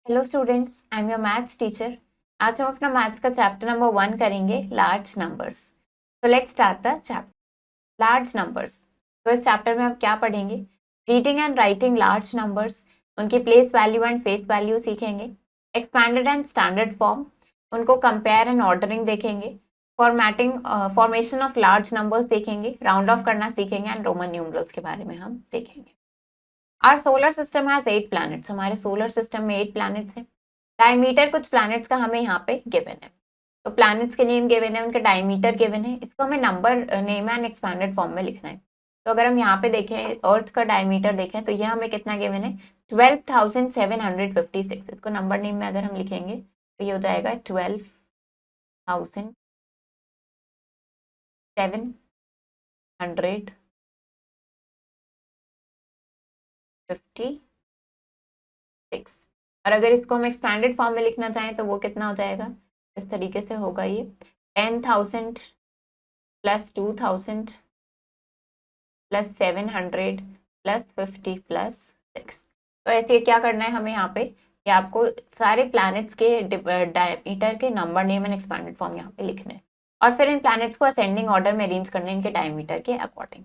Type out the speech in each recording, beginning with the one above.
Hello students, I am your maths teacher. आज हम अपना मैथ्स का चैप्टर नंबर 1 करेंगे, लार्ज नंबर्स। तो let's start the chapter large numbers. तो इस चैप्टर में हम क्या पढ़ेंगे? Reading and writing large numbers, उनकी place value and face value सीखेंगे। एक्सपैंडेड एंड स्टैंडर्ड फॉर्म, उनको कंपेयर एंड ऑर्डरिंग देखेंगे। Formatting formation of large numbers देखेंगे। राउंड ऑफ करना सीखेंगे एंड रोमन न्यूमरल्स के बारे में हम देखेंगे। Our solar system has 8 planets. हमारे सोलर सिस्टम में 8 प्लैनेट्स हैं। डायमीटर कुछ प्लैनेट्स का हमें यहाँ पे गिवन है। तो प्लैनेट्स के नेम गिवन है, उनका डायमीटर गिवन है। इसको हमें number name and expanded form में लिखना है। तो अगर हम यहाँ पे देखें, अर्थ का डायमीटर देखें तो यह हमें कितना गिवन है? 12,756। इसको नंबर नेम में अगर हम लिखेंगे तो ये हो जाएगा 12,756। और अगर इसको हम एक्सपैंडेड फॉर्म में लिखना चाहें तो वो कितना हो जाएगा? इस तरीके से होगा ये 10,000 प्लस 2,000 प्लस 700 प्लस 50 प्लस 6। तो ऐसे क्या करना है हमें यहाँ पे, कि आपको सारे प्लैनेट्स के डायमीटर के number name and expanded form यहाँ पे लिखने हैं और फिर इन प्लैनेट्स को असेंडिंग ऑर्डर में अरेंज करने इनके डायमीटर के अकॉर्डिंग।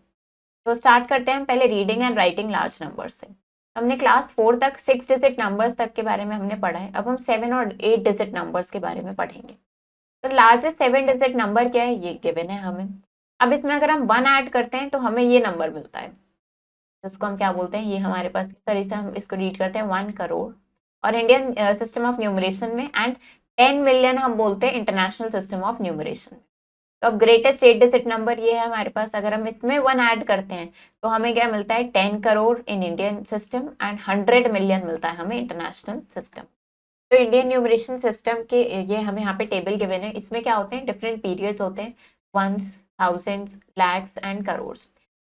तो स्टार्ट करते हैं पहले reading and writing large number से। हमने क्लास 4 तक 6 डिजिट नंबर्स तक के बारे में हमने पढ़ा है। अब हम 7 और 8 डिजिट नंबर्स के बारे में पढ़ेंगे। तो लार्जेस्ट 7 डिजिट नंबर क्या है, ये गिवन है हमें। अब इसमें अगर हम 1 ऐड करते हैं तो हमें ये नंबर मिलता है। तो इसको हम क्या बोलते हैं, ये हमारे पास इस तरह से हम इसको रीड करते हैं 1 करोड़। और इंडियन सिस्टम ऑफ न्यूमरेशन में एंड 10 मिलियन हम बोलते हैं इंटरनेशनल सिस्टम ऑफ न्यूमरेशन में। तो अब ग्रेटेस्ट 8 डिजिट नंबर ये है हमारे पास। अगर हम इसमें 1 ऐड करते हैं तो हमें क्या मिलता है? 10 crore in Indian system and 100 million मिलता है हमें इंटरनेशनल सिस्टम। तो इंडियन न्यूमरेशन सिस्टम के ये हमें यहाँ पे टेबल गिवन है। इसमें क्या होते हैं? डिफरेंट पीरियड्स होते हैं, ones, thousands, lakhs and crore.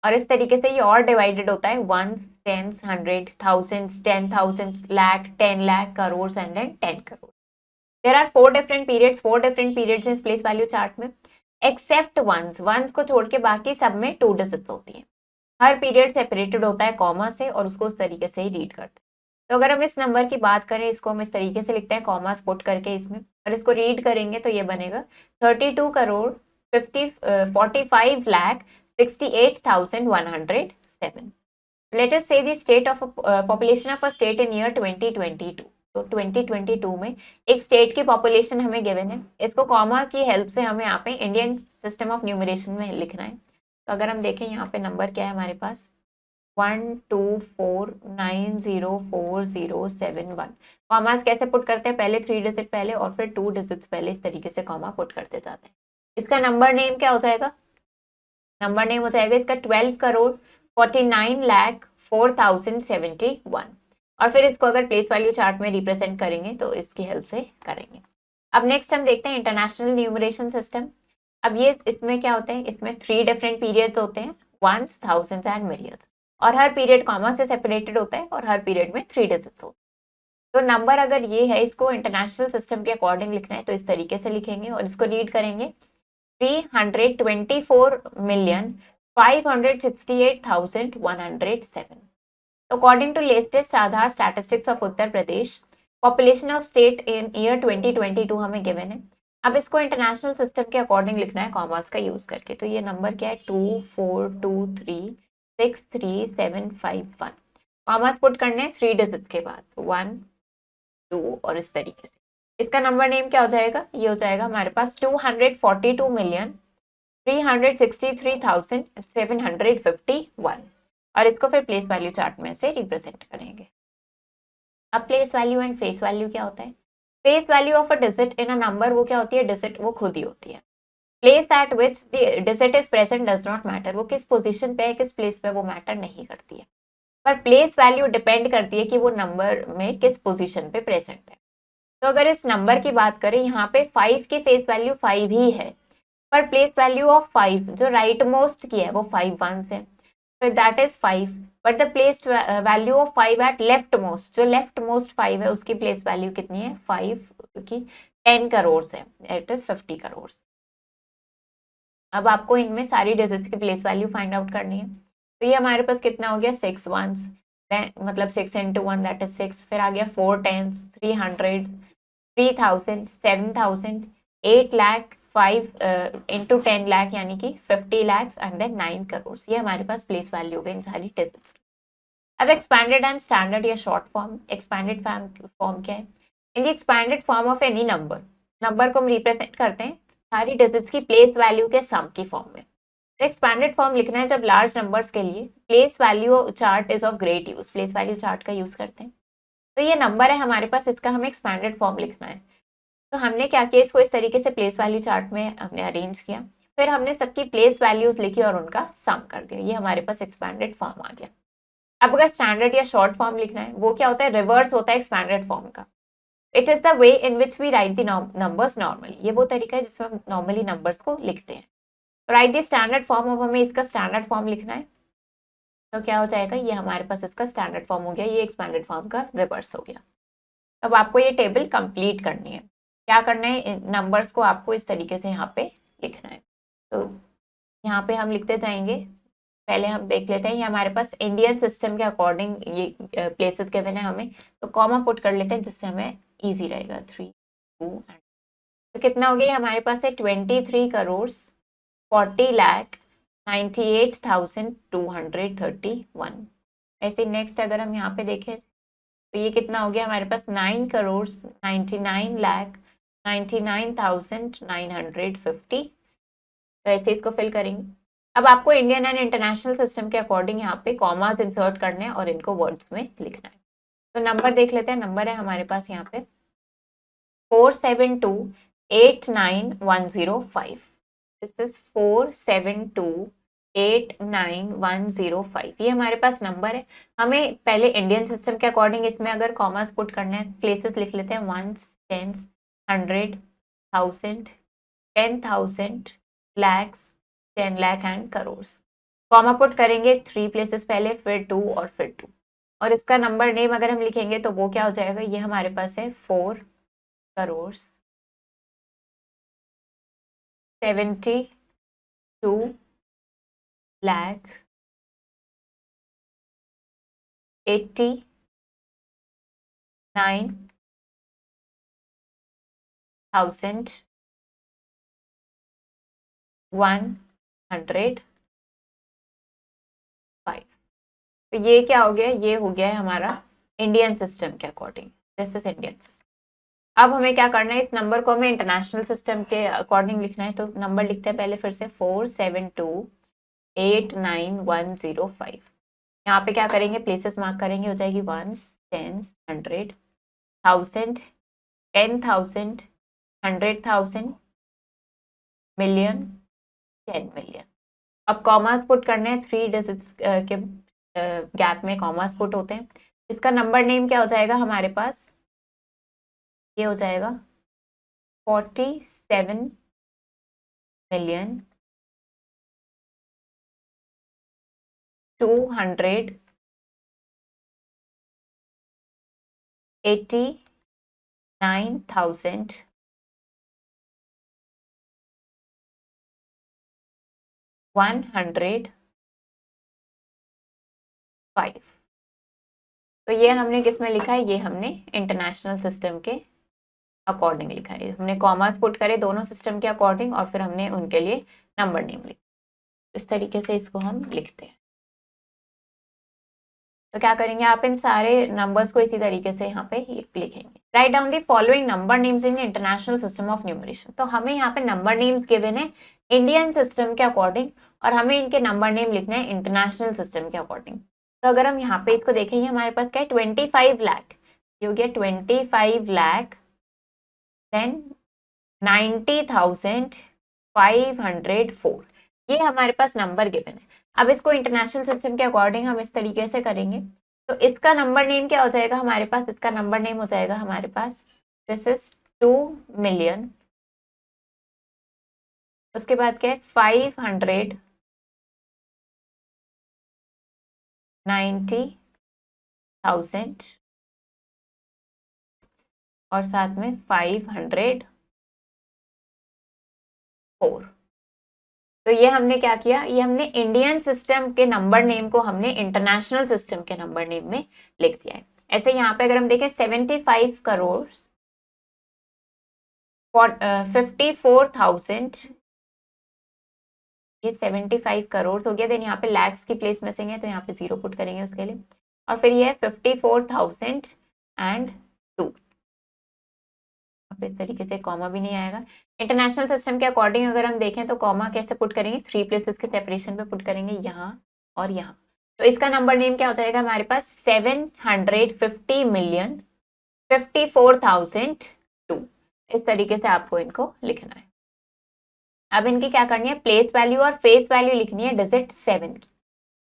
और इस तरीके से ये और डिवाइडेड होता है, ones, tens, 100, thousands, 10,000, lakh, 10 lakh, crore and then 10 crore. There are 4 different periods. 4 different periods इस प्लेस वैल्यू चार्ट में, एक्सेप्ट वंस। वंस को छोड़ के बाकी सब में 2 डिजिट्स होती है। हर पीरियड सेपरेटेड होता है कॉमा से और उसको उस तरीके से ही रीड करते हैं। तो अगर हम इस नंबर की बात करें, इसको हम इस तरीके से लिखते हैं कॉमास पुट करके इसमें, और इसको रीड करेंगे तो ये बनेगा 32 करोड़ 45 लाख 68,107। लेट अस से the state of population of a state in year 2022। तो 2022 में एक स्टेट की पॉपुलेशन हमें गिवन है। इसको कॉमा की हेल्प से हमें यहाँ पे इंडियन सिस्टम ऑफ न्यूमरेशन में लिखना है। तो अगर हम देखें यहाँ पे नंबर क्या है हमारे पास, 124904071। कॉमास कैसे पुट करते हैं? पहले 3 डिजिट पहले और फिर 2 डिजिट्स पहले, इस तरीके से कॉमा पुट करते जाते हैं। इसका नंबर नेम क्या हो जाएगा? नंबर नेम हो जाएगा इसका 12 करोड़ 49 लाख 4,071। और फिर इसको अगर प्लेस वैल्यू चार्ट में रिप्रेजेंट करेंगे तो इसकी हेल्प से करेंगे। अब नेक्स्ट हम देखते हैं इंटरनेशनल न्यूमरेशन सिस्टम। अब ये इसमें क्या होते हैं? इसमें 3 डिफरेंट पीरियड्स होते हैं, वंस, थाउजेंड्स एंड मिलियंस। और हर पीरियड कॉमा से सेपरेटेड होता है और हर पीरियड में 3 डिजिट्स होते हैं। तो नंबर अगर ये है, इसको इंटरनेशनल सिस्टम के अकॉर्डिंग लिखना है तो इस तरीके से लिखेंगे और इसको रीड करेंगे 324,568,107। According to latest Aadhaar statistics of Uttar Pradesh, population of state in year 2022 हमें गिवन है। अब इसको इंटरनेशनल सिस्टम के अकॉर्डिंग लिखना है कॉमर्स का यूज करके। तो ये नंबर क्या है? 242363,751। कॉमर्स पुट करने 3 डिजिट्स के बाद 1 2 और इस तरीके से। इसका नंबर नेम क्या हो जाएगा? ये हो जाएगा हमारे पास 242,363,751। और इसको फिर प्लेस वैल्यू चार्ट में से रिप्रेजेंट करेंगे। अब place value and face value क्या होता है? Face value of a digit in a number वो क्या होती है? डिजिट वो खुद ही होती है। Place at which the digit is present does not matter. वो किस पोजीशन पे है, किस प्लेस पे, वो मैटर नहीं करती है। पर प्लेस वैल्यू डिपेंड करती है कि वो नंबर में किस पोजीशन पे प्रेजेंट है। तो अगर इस नंबर की बात करें, यहाँ पे 5 की फेस वैल्यू 5 ही है, पर प्लेस वैल्यू ऑफ 5 जो राइट मोस्ट की है वो 5 वंस है, so that is 5, but the placed value of 5 at left most, जो लेफ्ट मोस्ट 5 है उसकी प्लेस वैल्यू कितनी है? 5 की 10 करोड़ है, इट इज 50 करोड़। अब आपको इनमें सारी डिजिट्स की प्लेस वैल्यू फाइंड आउट करनी है। तो ये हमारे पास कितना हो गया? 6 वंस, मतलब 6 into 1 दैट इज 6, फिर आ गया 4 टेंस, 300, 3000, 7000, 8 लाख, 5 into 10 लाख यानी कि 50 lakhs एंड देन 9 करोड़। ये हमारे पास प्लेस वैल्यू हो गई इन सारी डिजिट्स की। अब एक्सपैंडेड एंड स्टैंडर्ड या शॉर्ट फॉर्म। एक्सपैंडेड फॉर्म क्या है? In the expanded form of any number को हम रिप्रेजेंट करते हैं सारी डिजिट्स की प्लेस वैल्यू के सम की फॉर्म में। तो एक्सपैंडेड फॉर्म लिखना है जब लार्ज नंबर्स के लिए place value chart is of great use, place value chart का यूज करते हैं। तो ये नंबर है हमारे पास, इसका हमें एक्सपैंडेड फॉर्म लिखना है। तो हमने क्या किया, इसको इस तरीके से प्लेस वैल्यू चार्ट में हमने अरेंज किया, फिर हमने सबकी प्लेस वैल्यूज लिखी और उनका सम कर दिया, ये हमारे पास एक्सपैंडेड फॉर्म आ गया। अब अगर स्टैंडर्ड या शॉर्ट फॉर्म लिखना है, वो क्या होता है, रिवर्स होता है एक्सपैंडेड फॉर्म का। It is the way in which we write the numbers normally, ये वो तरीका है जिसमें हम नॉर्मली नंबर्स को लिखते हैं। राइट द स्टैंडर्ड फॉर्म, अब हमें इसका स्टैंडर्ड फॉर्म लिखना है, तो क्या हो जाएगा, ये हमारे पास इसका स्टैंडर्ड फॉर्म हो गया, ये एक्सपैंडेड फॉर्म का रिवर्स हो गया। अब आपको ये टेबल कंप्लीट करनी है। क्या करना है, नंबर्स को आपको इस तरीके से यहाँ पे लिखना है। तो यहाँ पे हम लिखते जाएंगे। पहले हम देख लेते हैं, ये हमारे पास इंडियन सिस्टम के अकॉर्डिंग ये प्लेसेस गिवन है हमें, तो कॉमा पुट कर लेते हैं जिससे हमें इजी रहेगा। 3 2 एंड तो कितना हो गया हमारे पास है 23 करोड़ 40 लाख 98,231। ऐसे नेक्स्ट अगर हम यहाँ पे देखें तो ये कितना हो गया हमारे पास 9 करोड़ 99 लाख 99,950। तो ऐसे इसको फिल करेंगे। अब आपको इंडियन एंड इंटरनेशनल सिस्टम के अकॉर्डिंग यहाँ पे कॉमास इंसर्ट करने हैं और इनको वर्ड्स में लिखना है। तो नंबर देख लेते हैं, नंबर है हमारे पास यहाँ पे 47289,105। दिस इज 47289,105, ये हमारे पास नंबर है। हमें पहले इंडियन सिस्टम के अकॉर्डिंग इसमें अगर कॉमास पुट करने हैं, प्लेसेस लिख लेते हैं, 1 10 100 1000 10,000 lakhs 10 lakh and crore. Comma put करेंगे 3 प्लेसेस पहले, फिर 2 और फिर 2, और इसका नंबर नेम अगर हम लिखेंगे तो वो क्या हो जाएगा, ये हमारे पास है 4 करोड़ 72 लाख 89,105। तो ये क्या हो गया, ये हो गया है हमारा इंडियन सिस्टम के according, this is Indian system. अब हमें क्या करना है, इस नंबर को हमें इंटरनेशनल सिस्टम के अकॉर्डिंग लिखना है। तो नंबर लिखते हैं पहले फिर से 47289,105। यहाँ पे क्या करेंगे, प्लेसेस मार्क करेंगे, हो जाएगी 1 10 100 1000 10,000 100,000 मिलियन 10 मिलियन। अब कॉमास पुट करने हैं, 3 डिजिट्स के गैप में कॉमास पुट होते हैं। इसका नंबर नेम क्या हो जाएगा हमारे पास, ये हो जाएगा 47 मिलियन 289,105। तो ये हमने किस में लिखा है, ये हमने इंटरनेशनल सिस्टम के अकॉर्डिंग लिखा है। हमने कॉमास पुट करे दोनों सिस्टम के अकॉर्डिंग और फिर हमने उनके लिए नंबर नेम लिखा। इस तरीके से इसको हम लिखते हैं। तो क्या करेंगे, आप इन सारे नंबर्स को इसी तरीके से यहाँ पे लिखेंगे। Write down the following number names in the international system of numeration. तो हमें यहाँ पे नंबर नेम्स गिवन है इंडियन सिस्टम के अकॉर्डिंग और हमें इनके नंबर नेम लिखने हैं इंटरनेशनल सिस्टम के अकॉर्डिंग। तो अगर हम यहाँ पे इसको देखेंगे, हमारे पास क्या है 25 लाख, ये हो गया 25 लाख देन 90,504, ये हमारे पास नंबर गिवन है। अब इसको इंटरनेशनल सिस्टम के अकॉर्डिंग हम इस तरीके से करेंगे। तो इसका नंबर नेम क्या हो जाएगा हमारे पास, इसका नंबर नेम हो जाएगा हमारे पास दिस इज 2 मिलियन, उसके बाद क्या है 590,000 और साथ में 504। तो ये हमने क्या किया, ये हमने इंडियन सिस्टम के नंबर नेम को हमने इंटरनेशनल सिस्टम के नंबर नेम में लिख दिया है। ऐसे यहाँ पे अगर हम देखें 75 करोड़ 54,000, ये 75 करोड़ हो गया। देन यहाँ पे लैक्स की प्लेस मिसिंग है तो यहाँ पे 0 पुट करेंगे उसके लिए। और फिर ये है 54,002। अब इस तरीके से कॉमा भी नहीं आएगा। इंटरनेशनल सिस्टम के अकॉर्डिंग अगर हम देखें तो कॉमा कैसे पुट करेंगे, 3 प्लेसेस के सेपरेशन पे पुट करेंगे, यहाँ और यहाँ। तो इसका नंबर नेम क्या हो जाएगा हमारे पास 750,54,002। इस तरीके से आपको इनको लिखना है। अब इनकी क्या करनी है, प्लेस वैल्यू और फेस वैल्यू लिखनी है डिजिट 7 की।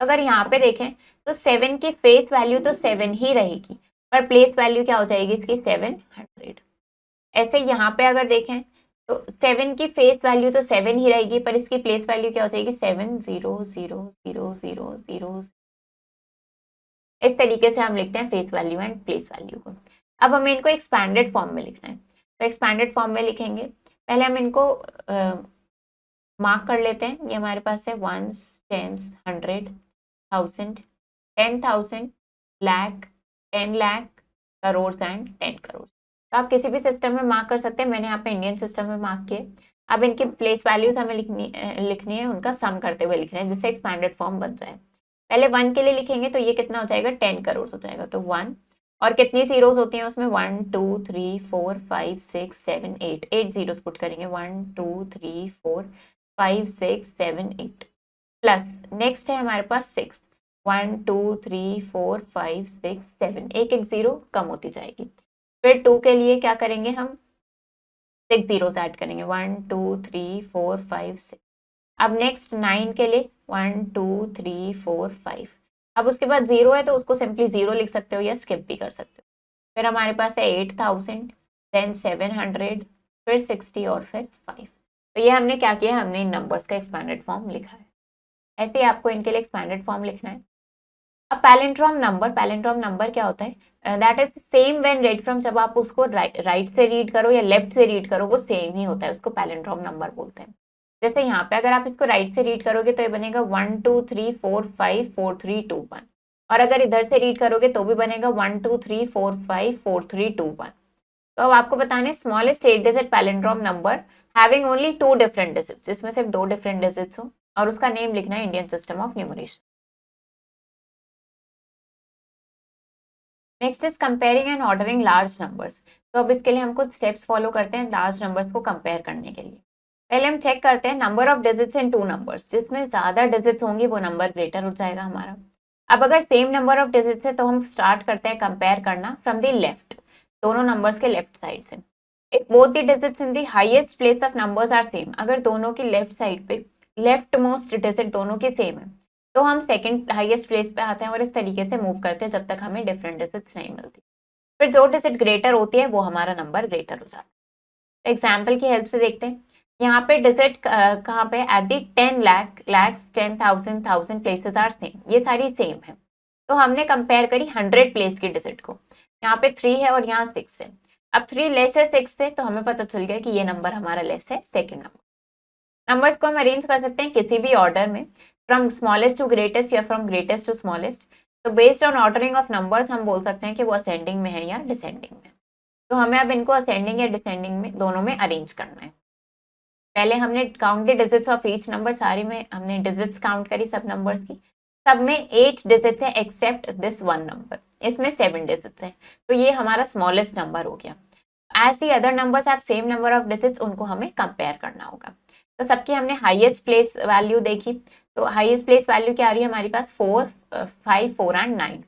अगर यहाँ पे देखें तो 7 की फेस वैल्यू तो 7 ही रहेगी, पर प्लेस वैल्यू क्या हो जाएगी इसकी 700। ऐसे यहाँ पे अगर देखें तो 7 की फेस वैल्यू तो 7 ही रहेगी, पर इसकी प्लेस वैल्यू क्या हो जाएगी 7000000। इस तरीके से हम लिखते हैं face value and place value को। अब हमें इनको एक्सपैंडेड फॉर्म में लिखना है, तो एक्सपैंडेड फॉर्म में लिखेंगे। पहले हम इनको मार्क कर लेते हैं। ये हमारे पास है 1s, 10s, 100, 1000, 10,000, lakh, 10 lakh, crore and 10 crore. तो आप किसी भी सिस्टम में मार्क कर सकते हैं, मैंने यहाँ पे इंडियन सिस्टम में मार्क किए। अब इनकी प्लेस वैल्यूज हमें लिखनी है, उनका सम करते हुए लिखना है जिससे एक्सपैंडेड फॉर्म बन जाए। पहले 1 के लिए लिखेंगे तो ये कितना हो जाएगा 10 करोड़ हो जाएगा, तो 1 और कितनी जीरोस होती हैं उसमें 1 2 3 4 5 6 7 8, 8 जीरोस पुट करेंगे 1 2 3 4 5 6 7 8। प्लस नेक्स्ट है हमारे पास 6, 1 2 3 4 5 6 7, एक एक जीरो कम होती जाएगी। फिर 2 के लिए क्या करेंगे हम 6 जीरोस ऐड करेंगे 1 2 3 4 5 6। अब नेक्स्ट 9 के लिए 1 2 3 4 5। अब उसके बाद 0 है तो उसको सिंपली 0 लिख सकते हो या स्किप भी कर सकते हो। फिर हमारे पास है 8,000, देन 700, फिर 60 और फिर 5। तो ये हमने क्या किया, हमने इन नंबर्स का एक्सपैंडेड फॉर्म लिखा है। ऐसे ही आपको इनके लिए एक्सपैंडेड फॉर्म लिखना है। अब पैलिंड्रोम नंबर क्या होता है, that is same when red from, जब आप उसको राइट से रीड करो या लेफ्ट से रीड करो वो सेम ही होता है, उसको पैलिंड्रोम नंबर बोलते हैं। जैसे यहाँ पे अगर आप इसको राइट से रीड करोगे तो ये बनेगा 1 2 3 4 5 4 3 2 1, और अगर इधर से रीड करोगे तो भी बनेगा 1 2 3 4 5 4 3 2 1। तो अब आपको बताने smallest 8 digit palindrome number having only 2 different digits, जिसमें सिर्फ 2 डिफरेंट डिजिट्स हो, और उसका नेम लिखना है Indian system of numeration. Next is comparing and ordering large numbers. तो अब इसके लिए हम कुछ स्टेप्स फॉलो करते हैं लार्ज नंबर्स को कंपेयर करने के लिए। पहले हम चेक करते हैं number of digits in 2 numbers, जिसमें ज्यादा डिजिट्स होंगी वो नंबर ग्रेटर हो जाएगा हमारा। अब अगर सेम नंबर ऑफ डिजिट्स है तो हम स्टार्ट करते हैं कंपेयर करना फ्रॉम द लेफ्ट, दोनों नंबर्स के लेफ्ट साइड से। If both the digits in the highest place of numbers are same, अगर दोनों की लेफ्ट साइड पे लेफ्ट मोस्ट डिजिट दोनों की सेम है तो हम सेकंड हाईएस्ट प्लेस पे आते हैं और इस तरीके से मूव करते हैं जब तक हमें डिफरेंट डिजिट्स नहीं मिलती। फिर जो डिजिट ग्रेटर होती है वो हमारा नंबर ग्रेटर हो जाता है। एग्जाम्पल की हेल्प से देखते हैं। यहाँ पे डिजिट कहाँ पे, at the 10 lakh, lakhs, 10,000, 1000 places are same, ये सारी सेम है। तो हमने कंपेयर करी 100 प्लेस की डिजिट को, यहाँ पे 3 है और यहाँ 6 है। अब 3 लेस है 6 से, तो हमें पता चल गया कि ये नंबर हमारा लेस है सेकेंड नंबर। नंबर्स को हम अरेंज कर सकते हैं किसी भी ऑर्डर में, फ्रॉम स्मॉलेस्ट टू ग्रेटेस्ट या फ्रॉम ग्रेटेस्ट टू स्मॉलेस्ट। तो based on ordering of numbers हम बोल सकते हैं कि वो असेंडिंग में है या डिसेंडिंग में। तो हमें अब इनको असेंडिंग या डिसेंडिंग में दोनों में अरेंज करना है। पहले हमने count the digits of each number, सारी में हमने डिजिट्स काउंट करी सब नंबर्स की, सब में 8 डिजिट्स है एक्सेप्ट दिस 1 नंबर, इसमें 7 डिजिट्स हैं, तो ये हमारा स्मॉलेस्ट नंबर हो गया। As the other numbers have same number of digits, उनको हमें कंपेयर करना होगा। तो सबकी हमने हाईएस्ट प्लेस वैल्यू देखी, तो हाईएस्ट प्लेस वैल्यू क्या आ रही है हमारे पास 4, 5, 4 एंड 9।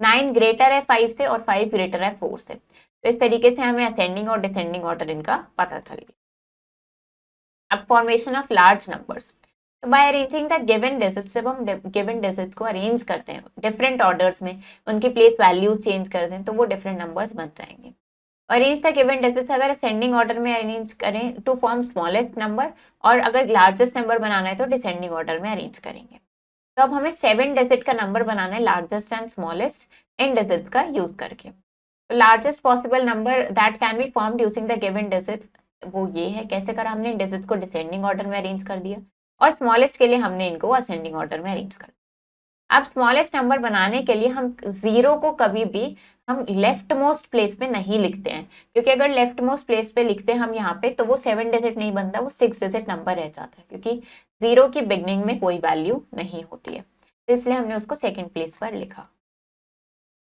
9 ग्रेटर है 5 से और 5 ग्रेटर है 4 से। तो इस तरीके से हमें असेंडिंग और डिसेंडिंग ऑर्डर इनका पता चल गया। अब फॉर्मेशन ऑफ लार्ज नंबर्स, तो by arranging the given digits, जब हम गिवन डिजिट्स को अरेंज करते हैं डिफरेंट ऑर्डर्स में, उनकी प्लेस वैल्यूज चेंज कर दें तो वो डिफरेंट नंबर्स बन जाएंगे। अरेंज द गिवन डिजिट्स, अगर असेंडिंग ऑर्डर में अरेंज करें टू फॉर्म स्मॉलेस्ट नंबर, और अगर लार्जेस्ट नंबर बनाना है तो डिसेंडिंग ऑर्डर में अरेंज करेंगे। तो अब हमें 7 डिजिट का नंबर बनाना है, largest and smallest in digits का यूज करके। तो largest possible number that can be formed using the given digits, वो ये है। कैसे करा हमने, डिजिट्स को डिसेंडिंग ऑर्डर में अरेंज कर दिया और स्मॉलेस्ट के लिए हमने इनको असेंडिंग ऑर्डर में अरेंज कर। अब स्मॉलेस्ट नंबर बनाने के लिए हम 0 को कभी भी हम लेफ्ट मोस्ट प्लेस पे नहीं लिखते हैं, क्योंकि अगर लेफ्ट मोस्ट प्लेस पे लिखते हैं हम यहाँ पे तो वो 7 डिजिट नहीं बनता, वो 6 डिजिट नंबर रह जाता है, क्योंकि 0 की बिगनिंग में कोई वैल्यू नहीं होती है, तो इसलिए हमने उसको सेकेंड प्लेस पर लिखा।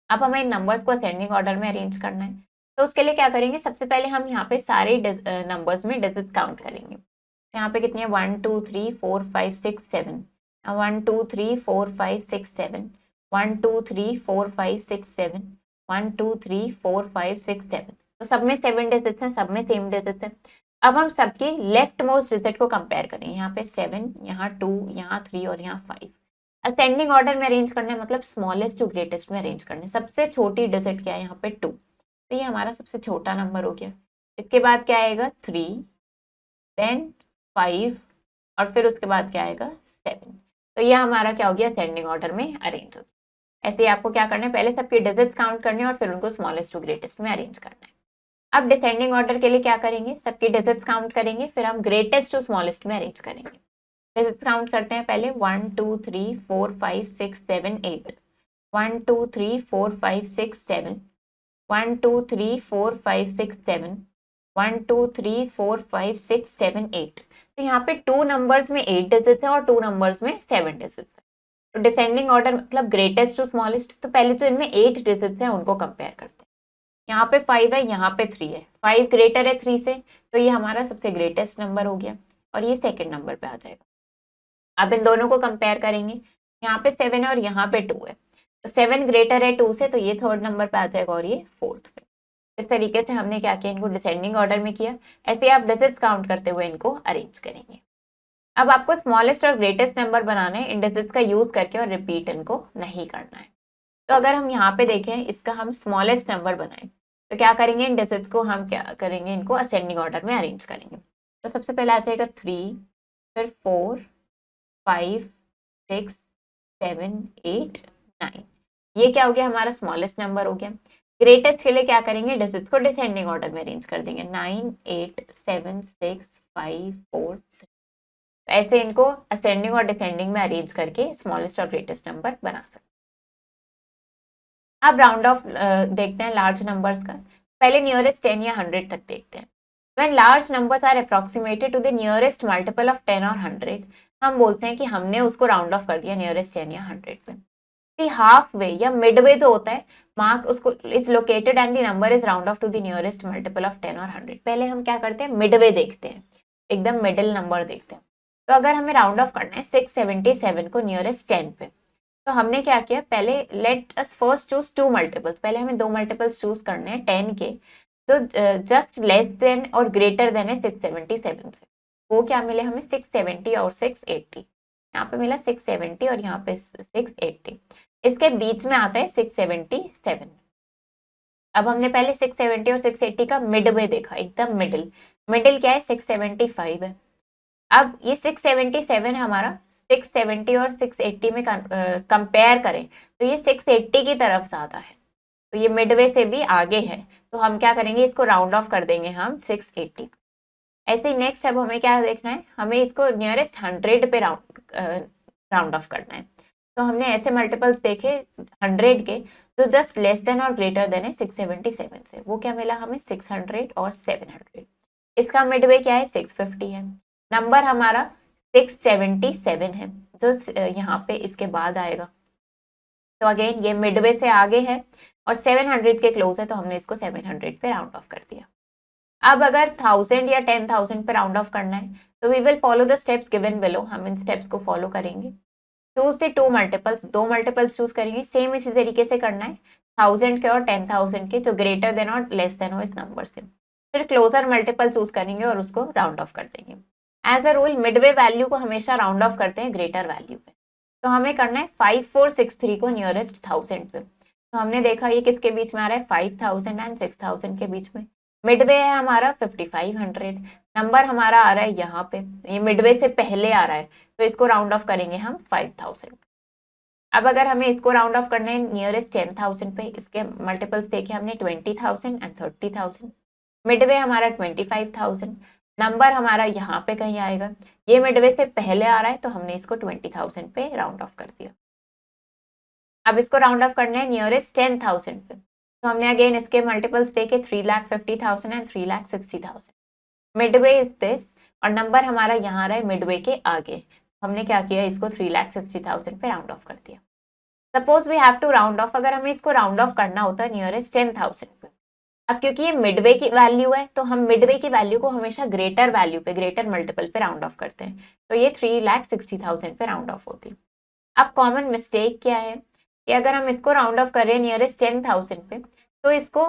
अब हमें नंबर्स को असेंडिंग ऑर्डर में अरेंज करना है, तो उसके लिए क्या करेंगे, सबसे पहले हम यहाँ पे सारे नंबर्स में डिजिट्स काउंट करेंगे। यहाँ पे कितनी है, 1 2 3 4 5 6 7, 1 2 3 4 5 6 7, 1 2 3 4 5 6 7, 1 2 3 4 5 6 7, तो सब में 7 डिजिट्स हैं, सब में सेम डिजिट्स हैं। अब हम सबकी लेफ्ट मोस्ट डिजिट को कंपेयर करें, यहाँ पे 7, यहाँ 2, यहाँ 3 और यहाँ 5। असेंडिंग ऑर्डर में अरेंज करना है, मतलब स्मॉलेस्ट टू ग्रेटेस्ट में अरेंज करना है। सबसे छोटी डिजिट क्या है, यहाँ पे 2, तो ये हमारा सबसे छोटा नंबर हो गया। इसके बाद क्या आएगा, 3, देन 5 और फिर उसके बाद क्या आएगा, 7। तो ये हमारा क्या हो गया, असेंडिंग ऑर्डर में अरेंज हो गया। ऐसे ही आपको क्या करना है, पहले सबके डिजिट्स काउंट करने हैं और फिर उनको स्मॉलेस्ट टू ग्रेटेस्ट में अरेंज करना है। अब डिसेंडिंग ऑर्डर के लिए क्या करेंगे, सबकी डिजिट्स काउंट करेंगे, फिर हम ग्रेटेस्ट टू स्मॉलेस्ट में अरेंज करेंगे। डिजिट्स काउंट करते हैं पहले, 1 2 3 4 5 6 7 8, 1 2 3 4 5 6 7, 1 2 3 4 5 6 7, 1 2 3 4 5 6 7 8। तो यहाँ पे 2 नंबर्स में 8 डिजिट्स हैं और 2 नंबर्स में 7 डिजिट्स हैं। तो डिसेंडिंग ऑर्डर मतलब ग्रेटेस्ट टू स्मॉलेस्ट, तो पहले जो इनमें 8 डिजिट्स हैं उनको कंपेयर करते हैं। यहाँ पे 5 है, यहाँ पे 3 है, 5 ग्रेटर है 3 से, तो ये हमारा सबसे ग्रेटेस्ट नंबर हो गया और ये सेकेंड नंबर पे आ जाएगा। अब इन दोनों को कंपेयर करेंगे, यहाँ पे 7 है और यहाँ पे 2 है, तो 7 ग्रेटर है 2 से, तो ये थर्ड नंबर पे आ जाएगा और ये फोर्थ पे। इस तरीके से हमने क्या किया, इनको डिसेंडिंग ऑर्डर में किया। ऐसे आप डिजिट्स काउंट करते हुए इनको अरेंज करेंगे। अब आपको स्मॉलेस्ट और ग्रेटेस्ट नंबर बनाना है, इन डिजिट्स का यूज करके, और रिपीट इनको नहीं करना है। तो अगर हम यहाँ पे देखें, इसका हम स्मॉलेस्ट नंबर बनाएं, तो क्या करेंगे, इन डिजिट्स को हम क्या करेंगे, इनको असेंडिंग ऑर्डर में अरेंज करेंगे। तो सबसे पहले आ जाएगा 3, फिर 4 5 6 7 8 9। ये क्या हो गया, हमारा स्मॉलेस्ट नंबर हो गया। ग्रेटेस्ट के लिए क्या करेंगे, डिजिट्स को डिसेंडिंग ऑर्डर में अरेंज कर देंगे, 9 8 7 6 5 4 3। ऐसे इनको असेंडिंग और डिसेंडिंग में अरेंज करके स्मॉलेस्ट और ग्रेटेस्ट नंबर बना सकते हैं। अब राउंड ऑफ देखते हैं लार्ज नंबर्स का। पहले नियरेस्ट 10 या 100 तक देखते हैं। When large numbers are approximated to the nearest multiple of 10 और 100, हम बोलते हैं कि हमने उसको राउंड ऑफ कर दिया नियरेस्ट 10 या 100 पे। दी हाफ वे या मिड वे जो होता है, मार्क उसको is located and the number is round off to the nearest multiple of 10 और 100। पहले हम क्या करते हैं, मिड वे देखते हैं, एकदम मिडिल नंबर देखते हैं। तो अगर हमें राउंड ऑफ करना है 677 को नियरेस्ट 10 पे, तो हमने क्या किया, पहले let us first choose 2 multiples. पहले हमें 2 मल्टीपल्स चूज करने हैं 10 के, तो जस्ट लेस देन और ग्रेटर देन है 677 से। वो क्या मिले हमें, 670 और 680। यहाँ पे मिला 670 और यहाँ पे 680। इसके बीच में आता है 677। अब हमने पहले 670 और 680 का मिड में देखा, एकदम मिडिल। मिडिल क्या है, 675 है। अब ये 677 हमारा 670 और 680 में कंपेयर करें तो ये 680 की तरफ ज्यादा है, तो ये मिडवे से भी आगे है। तो हम क्या करेंगे, इसको राउंड ऑफ कर देंगे हम 680। ऐसे ही नेक्स्ट अब हमें क्या देखना है, हमें इसको नियरेस्ट 100 पे राउंड ऑफ करना है। तो हमने ऐसे मल्टीपल्स देखे 100 के, तो जस्ट लेस देन और ग्रेटर देन है 677 से। वो क्या मिला हमें, 600 और 700। इसका मिडवे क्या है, 650 है। नंबर हमारा 677 है, जो यहाँ पे इसके बाद आएगा। तो अगेन ये मिडवे से आगे है और 700 के क्लोज है, तो हमने इसको 700 पे राउंड ऑफ कर दिया। अब अगर 1000 या 10,000 पे राउंड ऑफ करना है, तो we will follow the steps given below. हम इन स्टेप्स को फॉलो करेंगे। Choose the 2 multiples, 2 multiples choose करेंगे। सेम इसी तरीके से करना है, 1000 के और 10,000 के, जो ग्रेटर देन और लेस देन हो इस नंबर से। फिर क्लोजर मल्टीपल चूज करेंगे और उसको राउंड ऑफ कर देंगे। As a rule midway value को हमेशा राउंड ऑफ करते हैं ग्रेटर वैल्यू पे। तो हमें करना है 5463 को नियरेस्ट 1000 पे। तो हमने देखा ये किसके बीच में आ रहा है, 5000 एंड 6000 के बीच में। मिडवे है हमारा 5500, नंबर हमारा आ रहा है यहाँ पे, ये मिडवे से पहले आ रहा है, तो इसको राउंड ऑफ करेंगे हम 5000। अब अगर हमें इसको राउंड ऑफ करना है नियरेस्ट 10,000 पे, इसके मल्टीपल्स देखे हमने 20,000 एंड 30,000। मिडवे हमारा 25,000, नंबर हमारा यहाँ पे कहीं आएगा, ये मिडवे से पहले आ रहा है तो हमने इसको 20,000 पे राउंड ऑफ कर दिया। अब इसको राउंड ऑफ करना है नियरेस्ट 10,000 पे, तो हमने अगेन इसके मल्टीपल्स देखे 3,50,000 एंड 3,60,000। मिडवे इज दिस और नंबर हमारा यहाँ रहा है मिडवे के आगे, हमने क्या किया, इसको 3,60,000 पे राउंड ऑफ कर दिया। Suppose we have to round off, अगर हमें इसको राउंड ऑफ करना होता है नियरेस्ट 10,000 पे। अब क्योंकि ये मिडवे की वैल्यू है तो हम मिडवे की वैल्यू को हमेशा ग्रेटर वैल्यू पे, ग्रेटर मल्टीपल पे राउंड ऑफ करते हैं, तो ये 3,60,000 पे राउंड ऑफ होती है। अब कॉमन मिस्टेक क्या है कि अगर हम इसको राउंड ऑफ कर रहे हैं नियरेस्ट 10,000 पे, तो इसको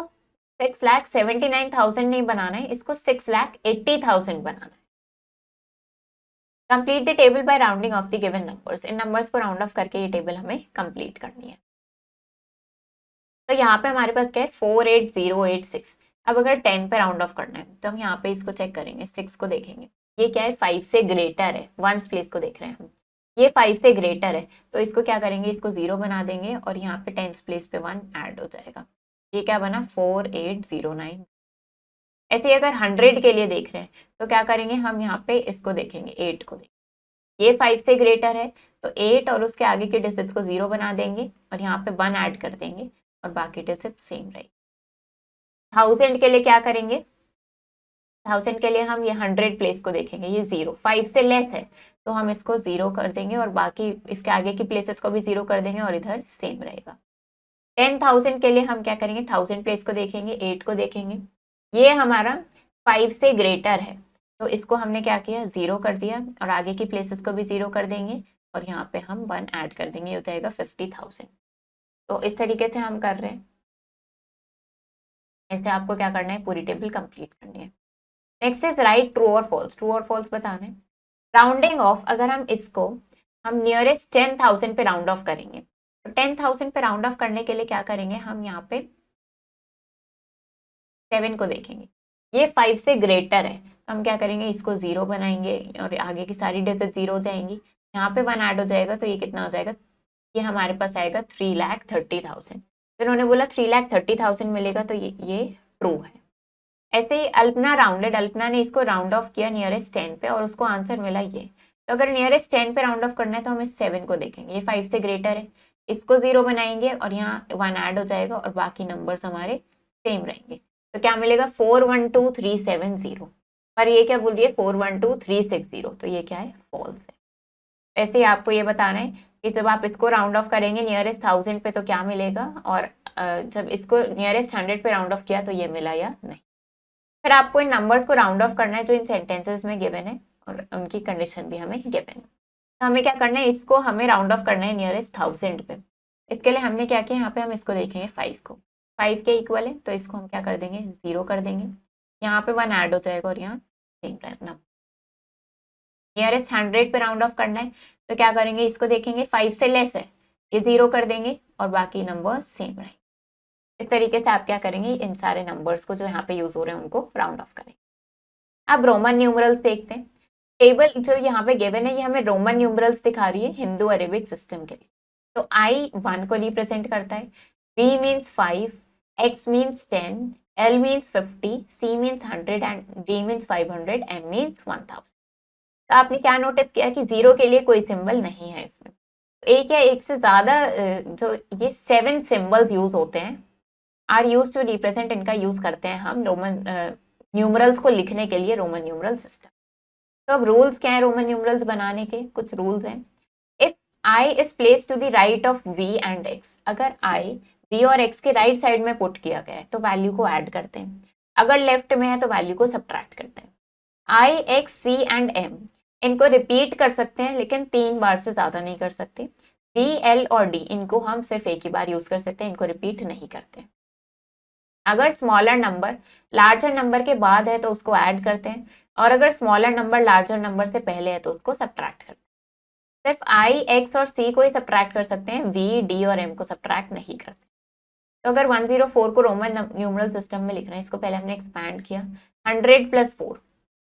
6,79,000 नहीं बनाना है, इसको 6,80,000 बनाना है। Complete the table by rounding off the given numbers, in numbers को राउंड ऑफ करके ये टेबल हमें कंप्लीट करनी है। तो यहाँ पे हमारे पास क्या है 48086। अब अगर 10 पे राउंड ऑफ करना है तो हम यहाँ पे इसको चेक करेंगे, 6 को देखेंगे, ये क्या है 5 से ग्रेटर है, वंस प्लेस को देख रहे हैं हम, ये 5 से ग्रेटर है तो इसको क्या करेंगे, इसको 0 बना देंगे और यहाँ पे 10th प्लेस पे 1 ऐड हो जाएगा, ये क्या बना 4809। ऐसे अगर 100 के लिए देख रहे हैं तो क्या करेंगे, हम यहाँ पे इसको देखेंगे 8 को देखेंगे, ये 5 से ग्रेटर है तो 8 और उसके आगे के डिजिट्स को 0 बना देंगे और यहाँ पे 1 ऐड कर देंगे और बाकी डिजिट सेम रहेगी। 1000 के लिए क्या करेंगे, 1000 के लिए हम ये 100 प्लेस को देखेंगे, ये 0 5 से लेस है तो हम इसको 0 कर देंगे और बाकी इसके आगे की प्लेसेस को भी 0 कर देंगे और इधर सेम रहेगा। 10,000 के लिए हम क्या करेंगे, 1000 प्लेस को देखेंगे, 8 को देखेंगे, ये हमारा 5 से ग्रेटर है तो इसको हमने क्या किया 0 कर दिया और आगे की प्लेसेस को भी 0 कर देंगे और यहाँ पे हम 1 ऐड कर देंगे, ये हो जाएगा 50,000। तो इस तरीके से हम कर रहे हैं, ऐसे आपको क्या करना है, पूरी टेबल कंप्लीट करनी है। नेक्स्ट इज राइट ट्रू और फॉल्स, ट्रू और फॉल्स बताना है। राउंडिंग ऑफ, अगर हम इसको हम नियरेस्ट 10,000 पे राउंड ऑफ करेंगे तो 10,000 पे राउंड ऑफ करने के लिए क्या करेंगे, हम यहाँ पे 7 को देखेंगे, ये 5 से ग्रेटर है तो हम क्या करेंगे, इसको 0 बनाएंगे और आगे की सारी डिजिट 0 हो जाएंगी, यहाँ पे 1 ऐड हो जाएगा तो ये कितना हो जाएगा, ये हमारे पास आएगा 3,30,000। तो इन्होंने बोला 3,30,000 मिलेगा तो ये ट्रू है। ऐसे ही अल्पना राउंडेड, अल्पना ने इसको राउंड ऑफ किया नियरेस्ट 10 पे और उसको आंसर मिला ये। तो अगर नियरेस्ट 10 पे राउंड ऑफ करना है तो हम इस 7 को देखेंगे, ये 5 से ग्रेटर है, इसको 0 बनाएंगे और यहाँ 1 ऐड हो जाएगा और बाकी नंबर्स हमारे सेम रहेंगे, तो क्या मिलेगा 412370। पर ये क्या बोल रही है 412360, तो ये क्या है फॉल्स है। ऐसे ही आपको ये बताना है कि जब आप इसको राउंड ऑफ करेंगे नियरेस्ट 1000 पे तो क्या मिलेगा और जब इसको नियरेस्ट 100 पे राउंड ऑफ किया तो ये मिला या नहीं। फिर आपको इन नंबर्स को राउंड ऑफ करना है जो इन सेंटेंसेस में गिवन है और उनकी कंडीशन भी हमें गिवन है। तो हमें क्या करना है, इसको हमें राउंड ऑफ करना है नियरेस्ट 1000 पे। इसके लिए हमने क्या किया, यहाँ पे हम इसको देखेंगे 5 को, 5 के इक्वल है तो इसको हम क्या कर देंगे 0 कर देंगे, यहाँ पे 1 ऐड हो जाएगा और यहाँ सेम रहना। नियरेस्ट 100 पे राउंड ऑफ करना है तो क्या करेंगे, इसको देखेंगे 5 से लेस है, ये 0 कर देंगे और बाकी नंबर सेम रहेंगे। इस तरीके से आप क्या करेंगे, इन सारे नंबर्स को जो यहाँ पे यूज हो रहे हैं उनको राउंड ऑफ करेंगे। अब रोमन न्यूमरल्स देखते हैं। टेबल जो यहाँ पे गिवन है ये हमें रोमन न्यूमरल्स दिखा रही है हिंदू अरेबिक सिस्टम के लिए। तो I 1 को रिप्रेजेंट करता है, B means 5, X means 10, L means 50, C means 100 and D means 500, M means 1000। तो आपने क्या नोटिस किया कि 0 के लिए कोई सिंबल नहीं है इसमें। एक या एक से ज्यादा जो ये 7 सिंबल्स यूज होते हैं आर यूज टू रिप्रेजेंट, इनका यूज करते हैं हम रोमन न्यूमरल्स को लिखने के लिए, रोमन न्यूमरल सिस्टम। तो अब रूल्स क्या है रोमन न्यूमरल्स बनाने के, कुछ रूल्स हैं। If I is place to the right of V and X, अगर आई वी और एक्स के राइट साइड में पुट किया गया है तो वैल्यू को ऐड करते हैं, अगर लेफ्ट में है तो वैल्यू को सब्ट्रैक्ट करते हैं। आई एक्स सी एंड एम इनको रिपीट कर सकते हैं लेकिन 3 बार से ज्यादा नहीं कर सकते। बी एल और डी इनको हम सिर्फ एक ही बार यूज कर सकते हैं, इनको रिपीट नहीं करते। अगर स्मॉलर नंबर लार्जर नंबर के बाद है तो उसको ऐड करते हैं और अगर स्मॉलर नंबर लार्जर नंबर से पहले है तो उसको सब्ट्रैक्ट करते हैं। सिर्फ आई एक्स और सी को ही सब्ट्रैक्ट कर सकते हैं, वी डी और एम को सब्ट्रैक्ट नहीं करते। तो अगर 104 को रोमन न्यूमरल सिस्टम में लिखना है, इसको पहले हमने एक्सपैंड किया, 100 + 4,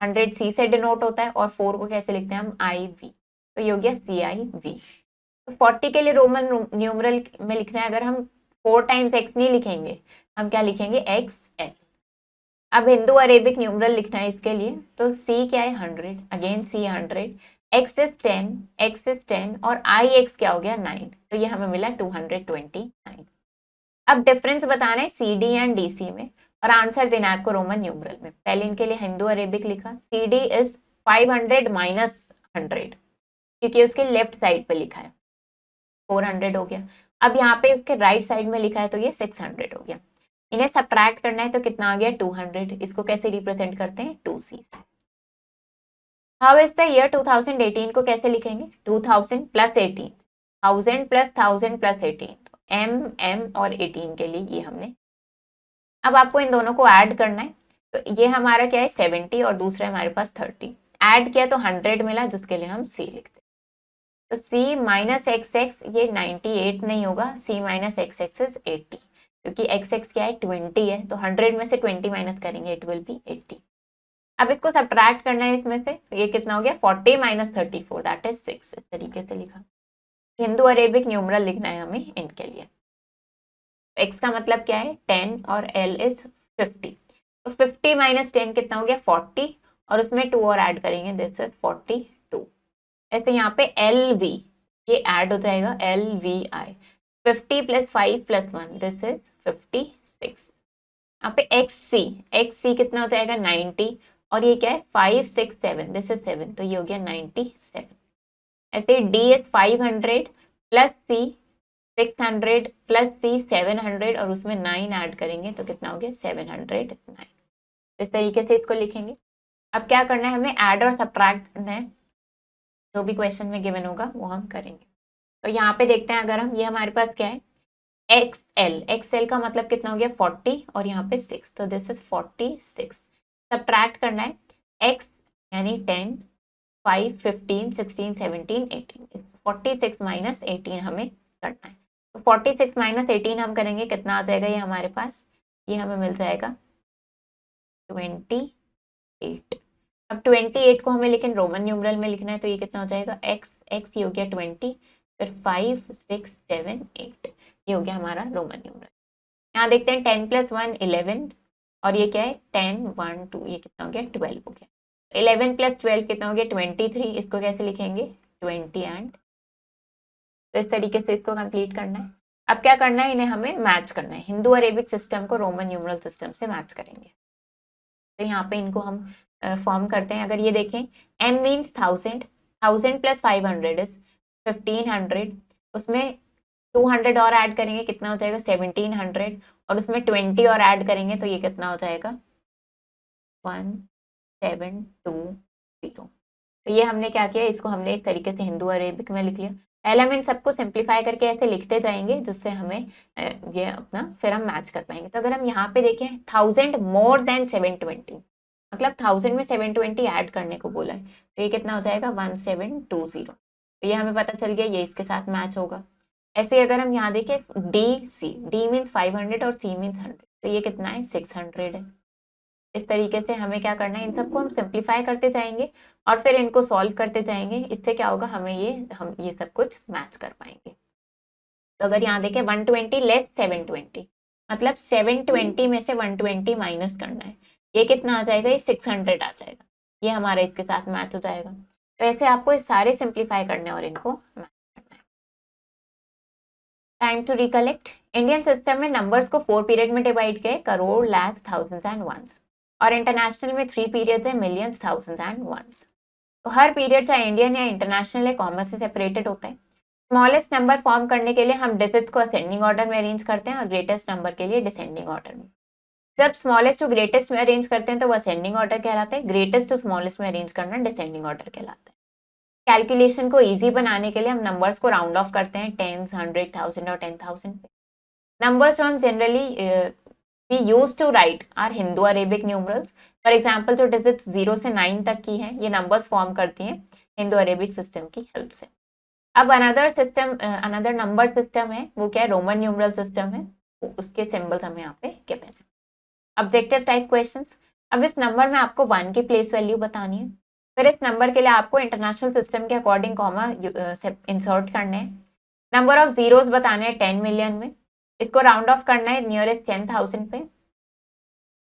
100 सी से डिनोट होता है और 4 को कैसे लिखते हैं हम आई वी, तो ये हो गया सी आई वी। तो 40 के लिए रोमन न्यूमरल में लिखना है, अगर हम 4 टाइम्स एक्स नहीं लिखेंगे, हम क्या लिखेंगे एक्स एल। अब हिंदू अरेबिक न्यूमरल लिखना है इसके लिए, तो सी क्या है 100, again C 100, X is 10, X is 10 और आई एक्स क्या हो गया 9, तो ये हमें मिला 229। अब डिफरेंस बताना है C D and D C में और आंसर देना है आपको रोमन न्यूमरल में। पहले इनके लिए हिंदू अरेबिक लिखा, सी डी इज 500 माइनस 100 क्योंकि उसके लेफ्ट साइड पे लिखा है, 400 हो गया। अब यहाँ पे उसके राइट साइड में लिखा है तो ये 600 हो गया। इन्हें सब्ट्रैक्ट करना है तो कितना आ गया 200। इसको कैसे रिप्रेजेंट करते हैं 2c से। हाउ इज द ईयर 2018 को कैसे लिखेंगे 2000 प्लस 18, 1000 प्लस 1000 प्लस 18, तो एम और 18 के लिए ये हमने। अब आपको इन दोनों को ऐड करना है, तो ये हमारा क्या है 70 और दूसरा हमारे पास 30, ऐड किया तो 100 मिला जिसके लिए हम c लिखते हैं। तो c माइनस एक्स एक्स ये 98 नहीं होगा, c minus x x is 80 क्योंकि एक्स एक्स क्या है 20 है, तो 100 में से 20 माइनस करेंगे इट विल बी 80। अब इसको सब्ट्रैक्ट करना है इसमें से, तो ये कितना हो गया 40 माइनस 34 दैट इज 6, इस तरीके से लिखा। हिंदू अरेबिक न्यूमरल लिखना है हमें इनके लिए। x का मतलब क्या है 10 और l इज 50, तो 50 माइनस 10 कितना हो गया 40 और उसमें 2 और ऐड करेंगे दिस इज 42। ऐसे यहाँ पे एल वी ये ऐड हो जाएगा, L V I 50 plus 5 plus 1 this is 56। यहाँ पे एक्स सी कितना हो जाएगा 90 और ये क्या है 5 6 7 दिस इज 7, तो ये हो गया 97। ऐसे D is 500 plus C 600 plus C 700 और उसमें 9 ऐड करेंगे तो कितना हो गया 709। इस तरीके से इसको लिखेंगे। अब क्या करना है हमें ऐड और सब्ट्रैक्ट करना है, जो भी क्वेश्चन में गिवन होगा वो हम करेंगे। तो यहाँ पे देखते हैं अगर हम, ये हमारे पास क्या है एक्सएल का मतलब कितना हो गया 40 और यहाँ पे 6, तो दिस इज 46। सब्ट्रैक्ट करना है x यानी 10 5 15 16 17 18, 46 माइनस 18 हमें करना है। तो 46 माइनस 18 हम करेंगे कितना आ जाएगा ये हमारे पास, ये हमें मिल जाएगा 28। अब 28 को हमें लेकिन रोमन न्यूमरल में लिखना है, तो ये कितना हो जाएगा x ये हो गया 20, फिर 5 6 7 8, ये हो गया हमारा रोमन न्यूमरल। यहाँ देखते हैं 10 प्लस 1 11 और ये क्या है 10 1 2, ये कितना हो गया 12 हो गया। 11 प्लस 12 कितना हो गया 23, इसको कैसे लिखेंगे 20 एंड, तो इस तरीके से इसको कंप्लीट करना है। अब क्या करना है इन्हें हमें मैच करना है, हिंदू अरेबिक सिस्टम को रोमन न्यूमरल सिस्टम से मैच करेंगे। तो यहाँ पे इनको हम फॉर्म करते हैं। अगर ये देखें m मीन्स 1000, 1000 प्लस 500 इज 1500, उसमें 200 और ऐड करेंगे कितना हो जाएगा 1700 और उसमें 20 और ऐड करेंगे तो ये कितना हो जाएगा 1720। तो ये हमने क्या किया, इसको हमने इस तरीके से हिंदू अरेबिक में लिख लिया। पहले हम इन सबको सिंप्लीफाई करके ऐसे लिखते जाएंगे जिससे हमें ये अपना फिर हम मैच कर पाएंगे। तो अगर हम यहाँ पे देखें 1000 मोर देन 720, मतलब 1000 में 720 ऐड करने को बोला है, तो ये कितना हो जाएगा 1720। तो ये हमें पता चल गया ये इसके साथ मैच होगा। ऐसे अगर हम यहाँ देखें डी मीन्स 500 और सी मीन्स 100, तो ये कितना है 600 है। इस तरीके से हमें क्या करना है इन सबको हम सिंप्लीफाई करते जाएंगे और फिर इनको सॉल्व करते जाएंगे। इससे क्या होगा हम ये सब कुछ मैच कर पाएंगे। तो अगर यहाँ देखें 120 लेस 720, मतलब 720 में से 120 माइनस करना है, ये कितना आ जाएगा ये 600 आ जाएगा, ये हमारा इसके साथ मैच हो जाएगा। तो ऐसे आपको सारे सिंप्लीफाई करने और इनको मैच करना है। Time to recollect. Indian system में नंबर्स को 4 पीरियड में डिवाइड किया, crore lakhs thousands and ones, और इंटरनेशनल में 3 पीरियड्स है, मिलियंस थाउजेंड्स एंड वंस। तो हर पीरियड चाहे इंडियन या इंटरनेशनल है कॉमा से सेपरेटेड होता है। स्मॉलेस्ट नंबर फॉर्म करने के लिए हम डिजिट्स को असेंडिंग ऑर्डर में अरेंज करते हैं और ग्रेटेस्ट नंबर के लिए डिसेंडिंग ऑर्डर में। जब स्मॉलेस्ट टू ग्रेटेस्ट में अरेंज करते हैं तो वो असेंडिंग ऑर्डर कहलाता है, ग्रेटेस्ट टू स्मॉलेस्ट में अरेंज करना डिसेंडिंग ऑर्डर कहलाता है। कैलकुलेशन को ईजी बनाने के लिए हम नंबर्स को राउंड ऑफ करते हैं 10, 100, 1000 और 10,000 पे। नंबर्स जो हम generally we use to write are Hindu Arabic numerals. For example जो डिजिट्स 0 से 9 तक की हैं ये नंबर्स फॉर्म करती हैं हिंदू अरेबिक सिस्टम की हेल्प से। अब अनदर नंबर सिस्टम है, वो क्या है रोमन न्यूमरल सिस्टम है, उसके सिंबल्स हमें यहाँ पे गिवन है। Objective type questions. अब इस नंबर में आपको 1 की प्लेस वैल्यू बतानी है, फिर इस नंबर के लिए आपको इंटरनेशनल सिस्टम के अकॉर्डिंग कॉमा इंसर्ट करने हैं। नंबर ऑफ जीरोस बताने हैं 10 मिलियन में, इसको राउंड ऑफ करना है नियरेस्ट 10,000 पे।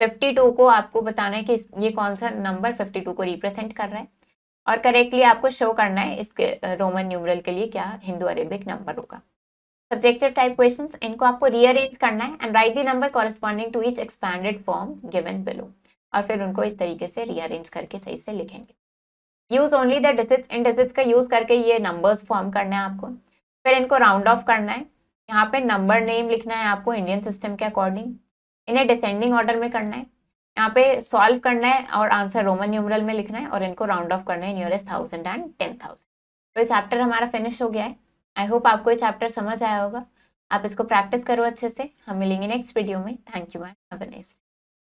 52 को आपको बताना है कि ये कौन सा नंबर 52 को रिप्रेजेंट कर रहा है, और करेक्टली आपको शो करना है इसके रोमन न्यूमरल के लिए क्या हिंदू अरेबिक नंबर होगा। सब्जेक्टिव टाइप क्वेश्चंस, इनको आपको रीअरेंज करना है and write the number corresponding to each expanded form given below, और फिर उनको इस तरीके से रीअरेंज करके सही से लिखेंगे। Use only the digits, in digits का यूज करके ये नंबर्स फॉर्म करना है आपको, फिर इनको राउंड ऑफ करना है। यहाँ पे नंबर नेम लिखना है आपको इंडियन सिस्टम के अकॉर्डिंग, इन्हें डिसेंडिंग ऑर्डर में करना है, यहाँ पे सॉल्व करना है और आंसर रोमन न्यूमरल में लिखना है, और इनको राउंड ऑफ करना है नियरेस्ट 1000 एंड 10,000। तो ये चैप्टर हमारा फिनिश हो गया है। आई होप आपको ये चैप्टर समझ आया होगा। आप इसको प्रैक्टिस करो अच्छे से। हम मिलेंगे नेक्स्ट वीडियो में। Thank you and have a nice day.